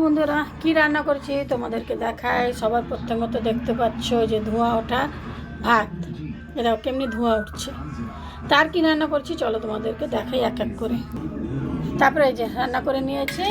বন্ধুরা, কি রান্না করছি তোমাদেরকে দেখাই। সবার প্রথমত দেখতে পাচ্ছ যে ধোঁয়া ওঠা ভাত, এটা কেমনি ধোঁয়া উঠছে। তার কি রান্না করছি চলো তোমাদেরকে দেখাই এক এক করে। তারপরে এই যে রান্না করে নিয়েছি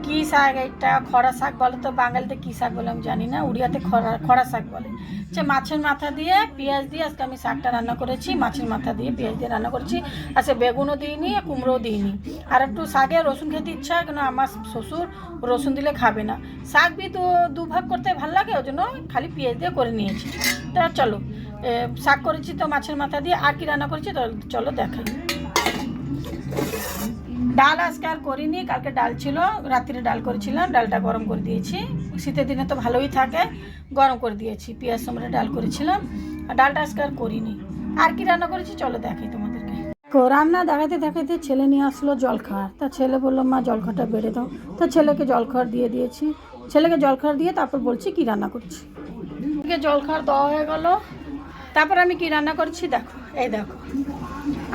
কি শাক, এটা খরা শাক বলে, তো বাঙালিতে কী শাক বলে আমি জানি না, উড়িয়াতে খরা শাক বলে। সে মাছের মাথা দিয়ে পেঁয়াজ দিয়ে আজকে আমি শাকটা রান্না করেছি। মাছের মাথা দিয়ে পেঁয়াজ দিয়ে রান্না করেছি। আর সে বেগুনও দিইনি, কুমড়োও দিইনি। আর একটু শাকে রসুন খেতে ইচ্ছা হয়, কেন আমার শ্বশুর রসুন দিলে খাবে না। শাক বি তো দুভাগ করতে ভালো লাগে, ওই জন্য খালি পেঁয়াজ দিয়ে করে নিয়েছি। তা চলো, শাক করেছি তো মাছের মাথা দিয়ে। আর কি রান্না করেছি তো চলো দেখাই। ডাল আজকে আর করিনি, কালকে ডাল ছিল, রাত্রে ডাল করেছিলাম, ডালটা গরম করে দিয়েছি। শীতের দিনে তো ভালোই থাকে, গরম করে দিয়েছি। পেঁয়াজ সময় ডাল করেছিলাম, আর ডালটা আজকে আর করিনি। আর কি রান্না করেছি চলো দেখাই তোমাদেরকে। রান্না দেখাতে দেখাতে ছেলে নিয়ে আসলো জলখাবার। তা ছেলে বললো মা জলখাবারটা বেড়ে দাও। তা ছেলেকে জলখাবার দিয়ে দিয়েছি। ছেলেকে জলখাবার দিয়ে তারপর বলছি কি রান্না করছি। জলখাবার দেওয়া হয়ে গেল। তারপর আমি কি রান্না করছি দেখো, এই দেখো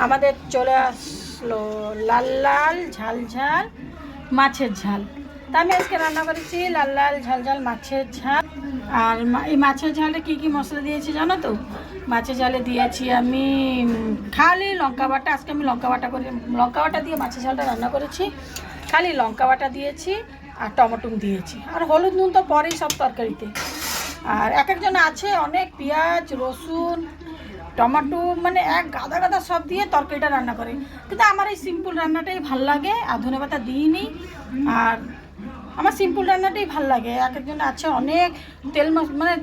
আমাদের চলে আসলো লাল লাল ঝাল ঝাল মাছের ঝাল। তা আমি আজকে রান্না করেছি লাল লাল ঝাল ঝাল মাছের ঝাল। আর এই মাছের ঝালে কি কি মশলা দিয়েছি জানো তো? মাছের ঝালে দিয়েছি আমি খালি লঙ্কা বাটা। আজকে আমি লঙ্কা বাটা দিয়ে মাছের ঝালটা রান্না করেছি। খালি লঙ্কা বাটা দিয়েছি আর টমেটো দিয়েছি, আর হলুদ নুন তো পরেই সব তরকারিতে। আর এক একজন আছে অনেক পেঁয়াজ রসুন টমেটো মানে এক গাদা গাদা সব দিয়ে তরকারিটা রান্না করে, কিন্তু আমার এই সিম্পল রান্নাটাই ভাল লাগে। আর ধনেপাতা দিইনি, আর আমার সিম্পল রান্নাটাই ভাল লাগে। এক একজন আছে অনেক তেল মানে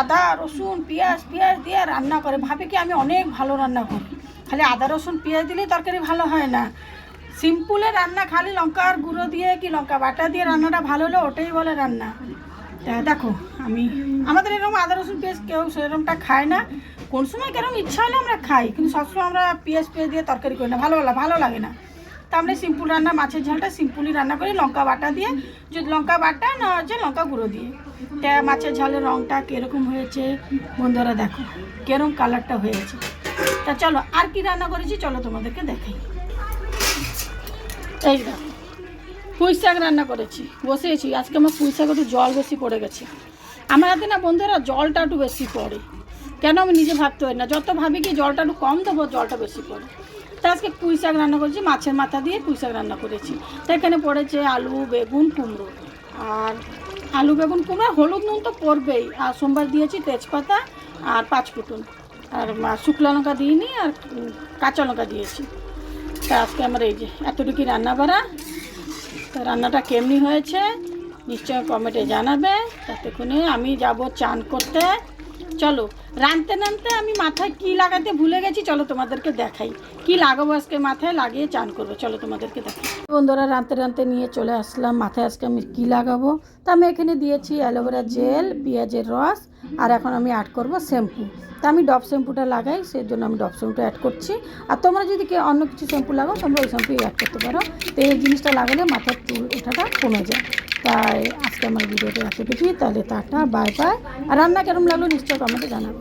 আদা রসুন পেঁয়াজ দিয়ে রান্না করে, ভাবে কি আমি অনেক ভালো রান্না করি। খালি আদা রসুন পেঁয়াজ দিলে তরকারি ভালো হয় না। সিম্পলের রান্না খালি লঙ্কার গুঁড়ো দিয়ে কি লঙ্কা বাটা দিয়ে রান্নাটা ভালো হলো, ওটাই বলে রান্না। তা দেখো আমাদের এরকম আদা রসুন পেঁয়াজ কেউ সেরকমটা খায় না। কোন সময় কেরকম ইচ্ছা হলে আমরা খাই, কিন্তু সবসময় আমরা পেঁয়াজ দিয়ে তরকারি করি না, ভালো লাগে না। তা আমরা সিম্পল রান্না মাছের ঝালটা সিম্পলই রান্না করি, লঙ্কা বাটা দিয়ে। যদি লঙ্কা বাটা না হচ্ছে লঙ্কা গুঁড়ো দিয়ে। তা মাছের ঝালের রঙটা কীরকম হয়েছে বন্ধুরা দেখো, কীরকম কালারটা হয়েছে। তা চলো আর কি রান্না করেছি চলো তোমাদেরকে দেখাই। এই দেখো পুঁই শাক রান্না করেছি, বসিয়েছি। আজকে আমার পুঁই শাক একটু জল বেশি পড়ে গেছে। আমার হাতে না বন্ধুরা জলটা একটু বেশি পড়ে, কেন আমি নিজে ভাবতে পারি না। যত ভাবি কি জলটা একটু কম দেবো, জলটা বেশি পড়ে। তা আজকে পুঁই শাক রান্না করেছি, মাছের মাথা দিয়ে পুঁই শাক রান্না করেছি। তো এখানে পড়েছে আলু বেগুন কুমড়ো। আর আলু বেগুন কুমড়ো হলুদ নুন তো পড়বেই। আর সোমবার দিয়েছি তেজপাতা আর 5 ফুটন। আর শুকনো লঙ্কা দিইনি, আর কাঁচা লঙ্কা দিয়েছি। তা আজকে আমার এই যে এতটুকু রান্না বাড়া। তা রান্নাটা কেমনি হয়েছে নিশ্চয় কমেন্টে জানাবে। ততক্ষণে আমি যাব চান করতে। চলো রাঁধতে আমি মাথায় কি লাগাতে ভুলে গেছি, চলো তোমাদেরকে দেখাই কি লাগাবো। আজকে মাথায় লাগিয়ে চান করবো, চলো তোমাদেরকে দেখাই। বন্ধুরা রাঁধতে নিয়ে চলে আসলাম মাথায় আজকে আমি কি লাগাবো। তা আমি এখানে দিয়েছি অ্যালোভেরা জেল, পেঁয়াজের রস, আর এখন আমি অ্যাড করব শ্যাম্পু। তা আমি ডব শ্যাম্পুটা লাগাই, সেই জন্য আমি ডব শ্যাম্পুটা অ্যাড করছি। আর তোমরা যদি অন্য কিছু শ্যাম্পু লাগাও তোমরা ওই শ্যাম্পুই অ্যাড করতে পারো। তো এই জিনিসটা লাগালে মাথার চুল ওঠাটা কমে যায়। তাই আজকে আমার ভিডিওটা এতটুকুই। তাহলে টাটা বাই বাই। আর রান্না কেরম লাগলো নিশ্চয় কমেন্টে জানাবো।